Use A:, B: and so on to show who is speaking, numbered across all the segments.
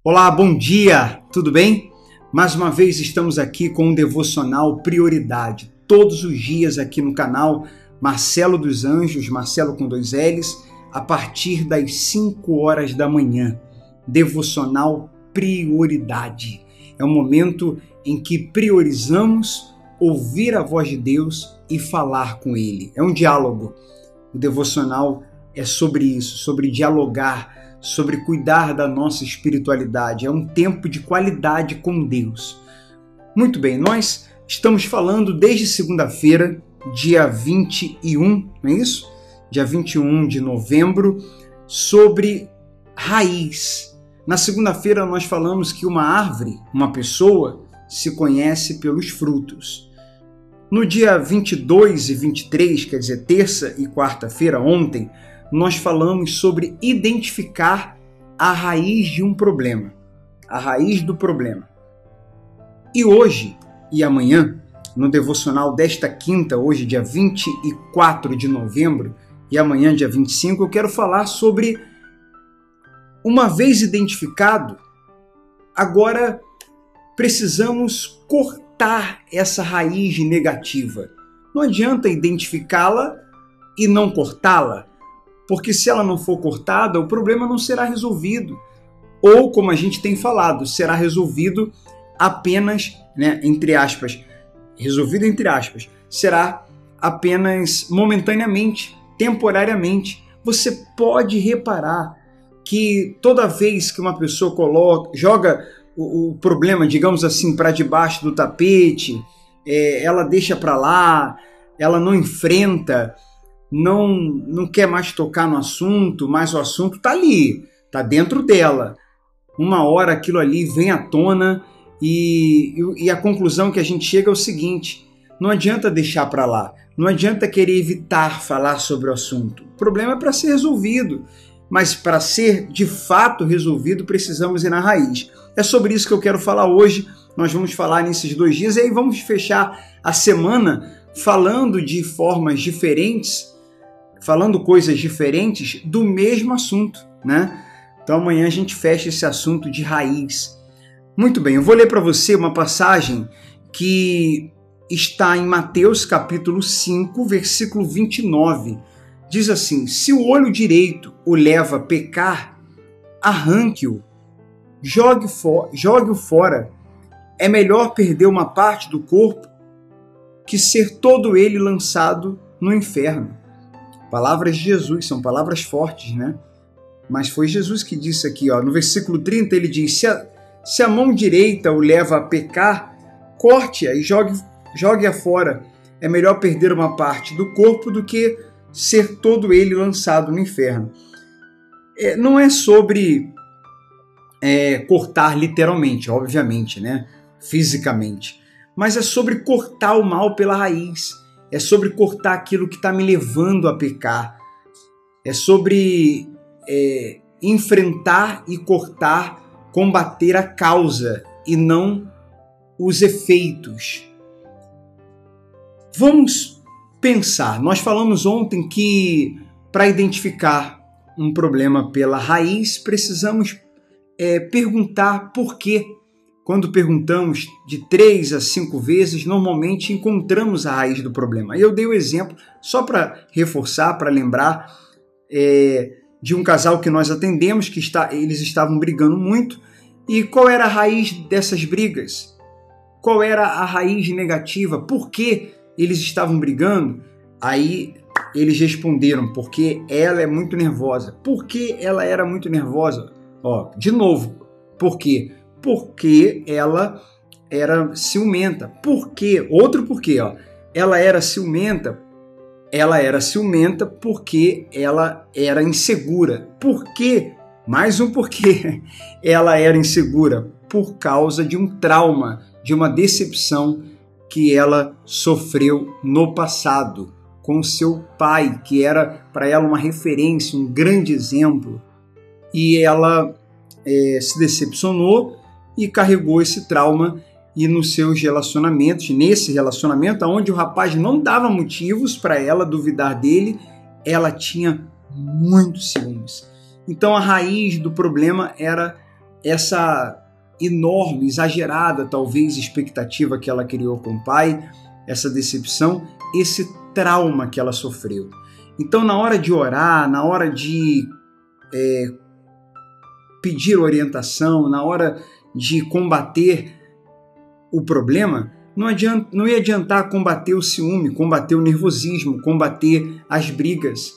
A: Olá, bom dia, tudo bem? Mais uma vez estamos aqui com o devocional Prioridade, todos os dias aqui no canal Marcelo dos Anjos, Marcelo com 2 L's, a partir das 5 horas da manhã. Devocional Prioridade. É um momento em que priorizamos ouvir a voz de Deus e falar com Ele. É um diálogo. O devocional é sobre isso, sobre dialogar, sobre cuidar da nossa espiritualidade. É um tempo de qualidade com Deus. Muito bem, nós estamos falando desde segunda-feira, dia 21, não é isso? Dia 21 de novembro, sobre raiz. Na segunda-feira nós falamos que uma árvore, uma pessoa, se conhece pelos frutos. No dia 22 e 23, quer dizer, terça e quarta-feira, ontem, nós falamos sobre identificar a raiz de um problema, a raiz do problema. E hoje e amanhã, no devocional desta quinta, hoje dia 24 de novembro, e amanhã dia 25, eu quero falar sobre, uma vez identificado, agora precisamos cortar essa raiz negativa. Não adianta identificá-la e não cortá-la, porque se ela não for cortada, o problema não será resolvido. Ou, como a gente tem falado, será resolvido apenas, entre aspas, resolvido entre aspas, será apenas momentaneamente, temporariamente. Você pode reparar que toda vez que uma pessoa joga o problema, digamos assim, para debaixo do tapete, ela deixa para lá, ela não enfrenta, não quer mais tocar no assunto, mas o assunto está ali, está dentro dela. Uma hora aquilo ali vem à tona e a conclusão que a gente chega é o seguinte: não adianta deixar para lá, não adianta querer evitar falar sobre o assunto. O problema é para ser resolvido, mas para ser de fato resolvido precisamos ir na raiz. É sobre isso que eu quero falar hoje. Nós vamos falar nesses 2 dias e aí vamos fechar a semana falando de formas diferentes, falando coisas diferentes do mesmo assunto, né? Então amanhã a gente fecha esse assunto de raiz. Muito bem, eu vou ler para você uma passagem que está em Mateus capítulo 5, versículo 29. Diz assim: se o olho direito o leva a pecar, arranque-o, jogue-o fora. É melhor perder uma parte do corpo que ser todo ele lançado no inferno. Palavras de Jesus, são palavras fortes, né? Mas foi Jesus que disse aqui, no versículo 30, ele diz: se a mão direita o leva a pecar, corte-a e jogue-a fora. É melhor perder uma parte do corpo do que ser todo ele lançado no inferno. Não é sobre cortar literalmente, obviamente, né? Fisicamente, mas é sobre cortar o mal pela raiz. É sobre cortar aquilo que está me levando a pecar. É sobre enfrentar e cortar, combater a causa e não os efeitos. Vamos pensar. Nós falamos ontem que para identificar um problema pela raiz, precisamos perguntar por quê. Quando perguntamos de 3 a 5 vezes, normalmente encontramos a raiz do problema. Eu dei o exemplo, só para reforçar, para lembrar, de um casal que nós atendemos, que eles estavam brigando muito. E qual era a raiz dessas brigas? Qual era a raiz negativa? Por que eles estavam brigando? Aí eles responderam: porque ela é muito nervosa. Por que ela era muito nervosa? De novo, por quê? Porque ela era ciumenta. Por quê? Outro porquê, ela era ciumenta. Ela era ciumenta porque ela era insegura. Por quê? Mais um porquê. Ela era insegura por causa de um trauma, de uma decepção que ela sofreu no passado com seu pai, que era para ela uma referência, um grande exemplo. E ela se decepcionou e carregou esse trauma, e nos seus relacionamentos, nesse relacionamento, onde o rapaz não dava motivos para ela duvidar dele, ela tinha muitos ciúmes. Então a raiz do problema era essa enorme, exagerada, talvez, expectativa que ela criou com o pai, essa decepção, esse trauma que ela sofreu. Então, na hora de orar, na hora de pedir orientação, na hora de combater o problema, não ia adiantar combater o ciúme, combater o nervosismo, combater as brigas.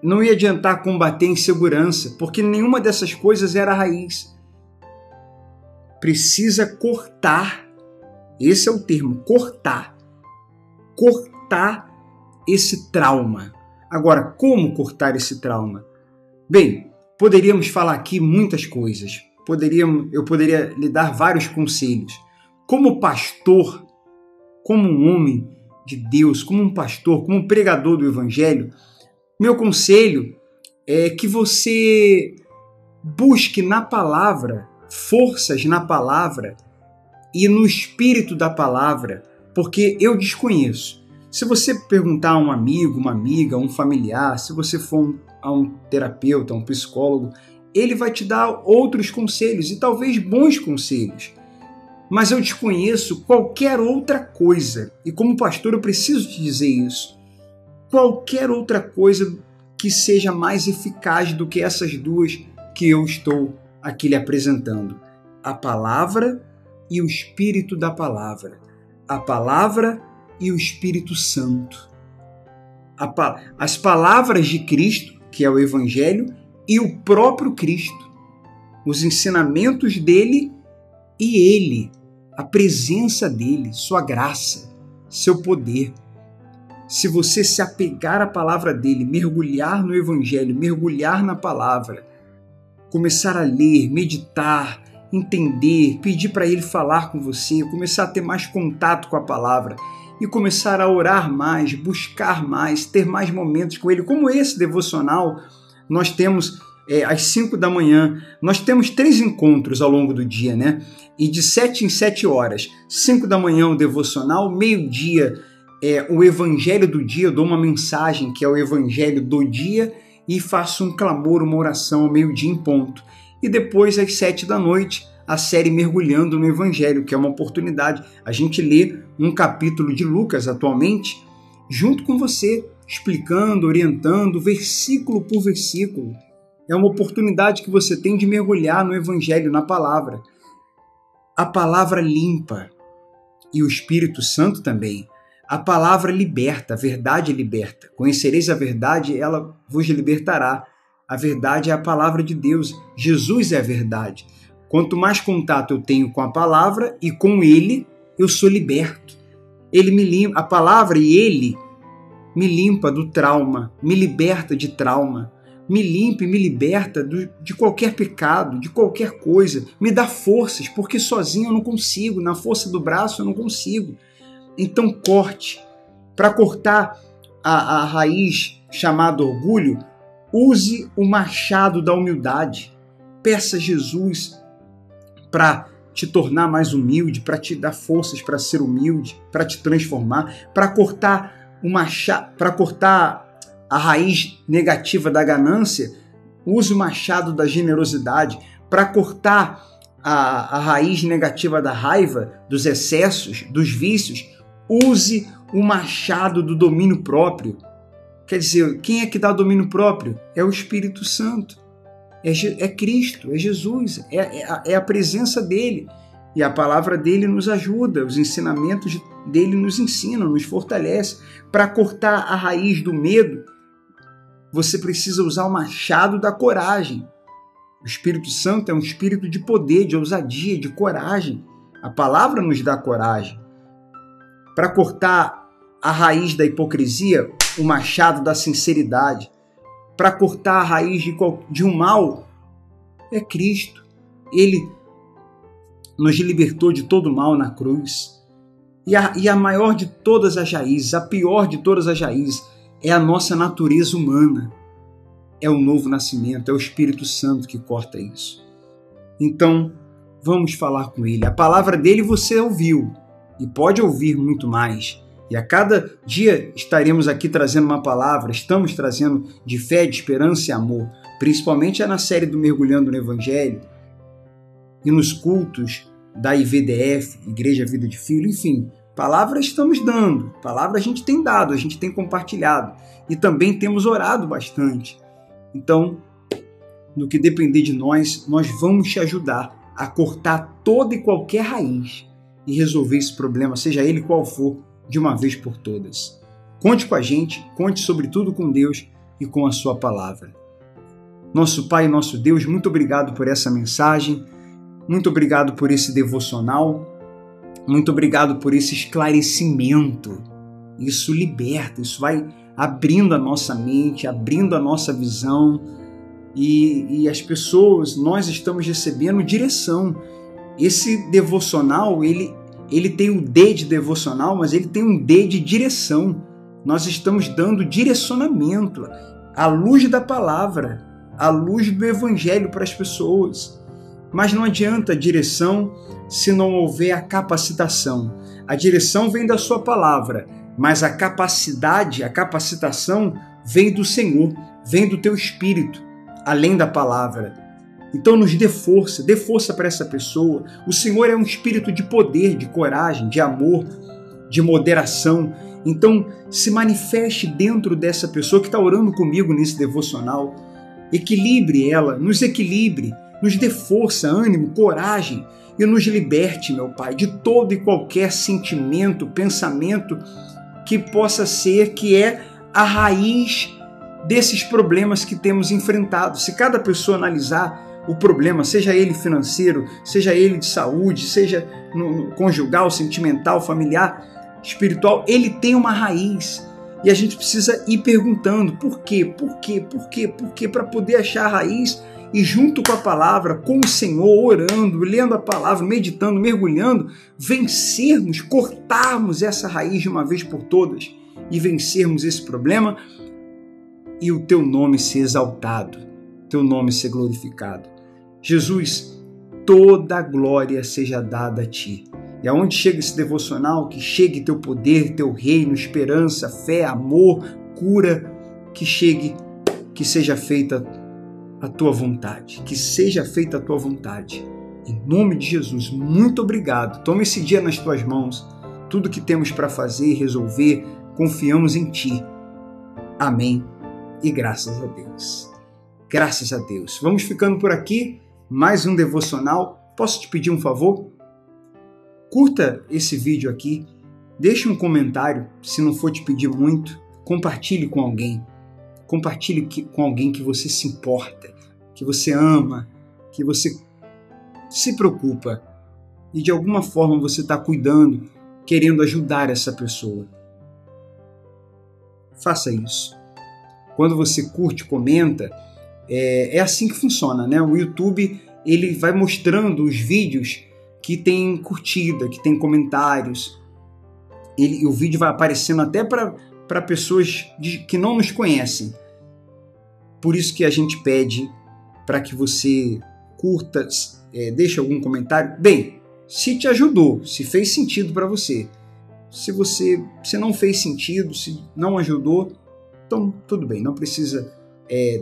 A: Não ia adiantar combater a insegurança, porque nenhuma dessas coisas era a raiz. Precisa cortar, esse é o termo, cortar esse trauma. Agora, como cortar esse trauma? Bem, poderíamos falar aqui muitas coisas. Eu poderia lhe dar vários conselhos. Como pastor, como um homem de Deus, como um pastor, como um pregador do Evangelho, meu conselho é que você busque na palavra, forças na palavra e no espírito da palavra, porque eu desconheço. Se você perguntar a um amigo, uma amiga, um familiar, se você for a um terapeuta, a um psicólogo, ele vai te dar outros conselhos e talvez bons conselhos. Mas eu desconheço qualquer outra coisa. E como pastor eu preciso te dizer isso. Qualquer outra coisa que seja mais eficaz do que essas duas que eu estou aqui lhe apresentando. A palavra e o espírito da palavra. A palavra e o Espírito Santo. As palavras de Cristo, que é o Evangelho, e o próprio Cristo. Os ensinamentos dele e ele, a presença dele, sua graça, seu poder. Se você se apegar à palavra dele, mergulhar no Evangelho, mergulhar na palavra, começar a ler, meditar, entender, pedir para ele falar com você, começar a ter mais contato com a palavra e começar a orar mais, buscar mais, ter mais momentos com ele, como esse devocional. Nós temos às 5 da manhã, nós temos 3 encontros ao longo do dia, né? E de 7 em 7 horas, 5 da manhã o devocional, meio-dia o evangelho do dia, eu dou uma mensagem que é o evangelho do dia e faço um clamor, uma oração ao meio-dia em ponto. E depois às 7 da noite, a série Mergulhando no Evangelho, que é uma oportunidade. A gente lê um capítulo de Lucas atualmente, junto com você, explicando, orientando, versículo por versículo. É uma oportunidade que você tem de mergulhar no Evangelho, na palavra. A palavra limpa e o Espírito Santo também. A palavra liberta, a verdade liberta. Conhecereis a verdade, ela vos libertará. A verdade é a palavra de Deus. Jesus é a verdade. Quanto mais contato eu tenho com a palavra e com ele, eu sou liberto. Ele me limpa, a palavra e ele me limpa do trauma, me liberta de trauma, me limpa e me liberta de qualquer pecado, de qualquer coisa, me dá forças, porque sozinho eu não consigo, na força do braço eu não consigo. Então corte. Para cortar a raiz chamada orgulho, use o machado da humildade. Peça a Jesus para te tornar mais humilde, para te dar forças para ser humilde, para te transformar, para cortar a raiz negativa da ganância, use o machado da generosidade. Para cortar a raiz negativa da raiva, dos excessos, dos vícios, use o machado do domínio próprio. Quer dizer, quem é que dá domínio próprio? É o Espírito Santo. É Cristo, é Jesus, é a presença dele. E a palavra dele nos ajuda, os ensinamentos dele nos ensinam, nos fortalecem. Para cortar a raiz do medo, você precisa usar o machado da coragem. O Espírito Santo é um espírito de poder, de ousadia, de coragem. A palavra nos dá coragem. Para cortar a raiz da hipocrisia, o machado da sinceridade. Para cortar a raiz de um mal, é Cristo. Ele nos libertou de todo mal na cruz. E a maior de todas as raízes, a pior de todas as raízes, é a nossa natureza humana. É o novo nascimento, é o Espírito Santo que corta isso. Então, vamos falar com ele. A palavra dele você ouviu e pode ouvir muito mais. E a cada dia estaremos aqui trazendo uma palavra, estamos trazendo de fé, de esperança e amor. principalmente na série do Mergulhando no Evangelho e nos cultos da IVDF, Igreja Vida de Filho, enfim, palavra estamos dando, palavra a gente tem dado, a gente tem compartilhado e também temos orado bastante. Então, no que depender de nós, nós vamos te ajudar a cortar toda e qualquer raiz e resolver esse problema, seja ele qual for, de uma vez por todas. Conte com a gente, conte sobretudo com Deus e com a sua palavra. Nosso Pai e nosso Deus, muito obrigado por essa mensagem, muito obrigado por esse devocional, muito obrigado por esse esclarecimento. Isso liberta, isso vai abrindo a nossa mente, abrindo a nossa visão e as pessoas, nós estamos recebendo direção. Esse devocional, ele tem o D de devocional, mas ele tem um D de direção. Nós estamos dando direcionamento à luz da palavra, à luz do evangelho para as pessoas. Mas não adianta a direção se não houver a capacitação. A direção vem da sua palavra, mas a capacidade, a capacitação vem do Senhor, vem do teu Espírito, além da palavra. Então nos dê força para essa pessoa. O Senhor é um espírito de poder, de coragem, de amor, de moderação. Então se manifeste dentro dessa pessoa que está orando comigo nesse devocional. Equilibre ela, nos equilibre, nos dê força, ânimo, coragem e nos liberte, meu Pai, de todo e qualquer sentimento, pensamento que possa ser, que é a raiz desses problemas que temos enfrentado. Se cada pessoa analisar o problema, seja ele financeiro, seja ele de saúde, seja no conjugal, sentimental, familiar, espiritual, ele tem uma raiz. E a gente precisa ir perguntando por quê, para poder achar a raiz e junto com a palavra, com o Senhor, orando, lendo a palavra, meditando, mergulhando, vencermos, cortarmos essa raiz de uma vez por todas e vencermos esse problema e o teu nome ser exaltado, teu nome ser glorificado. Jesus, toda a glória seja dada a ti. E aonde chega esse devocional, que chegue teu poder, teu reino, esperança, fé, amor, cura, que chegue, que seja feita a tua vontade, que seja feita a tua vontade. Em nome de Jesus, muito obrigado. Toma esse dia nas tuas mãos. Tudo que temos para fazer e resolver, confiamos em ti. Amém. E graças a Deus. Graças a Deus. Vamos ficando por aqui. Mais um devocional. Posso te pedir um favor? Curta esse vídeo aqui. Deixe um comentário, se não for te pedir muito. Compartilhe com alguém. Compartilhe com alguém que você se importa, que você ama, que você se preocupa e de alguma forma você está cuidando, querendo ajudar essa pessoa. Faça isso. Quando você curte, comenta, é assim que funciona, né? O YouTube ele vai mostrando os vídeos que tem curtida, que tem comentários. O vídeo vai aparecendo até para pessoas que não nos conhecem. Por isso que a gente pede para que você curta, deixe algum comentário. Bem, se te ajudou, se fez sentido para você. Se não fez sentido, se não ajudou, então tudo bem, não precisa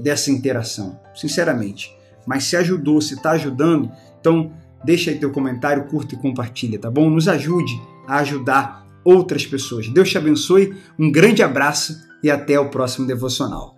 A: dessa interação, sinceramente. Mas se ajudou, se está ajudando, então deixa aí teu comentário, curta e compartilha, tá bom? Nos ajude a ajudar outras pessoas. Deus te abençoe, um grande abraço e até o próximo devocional.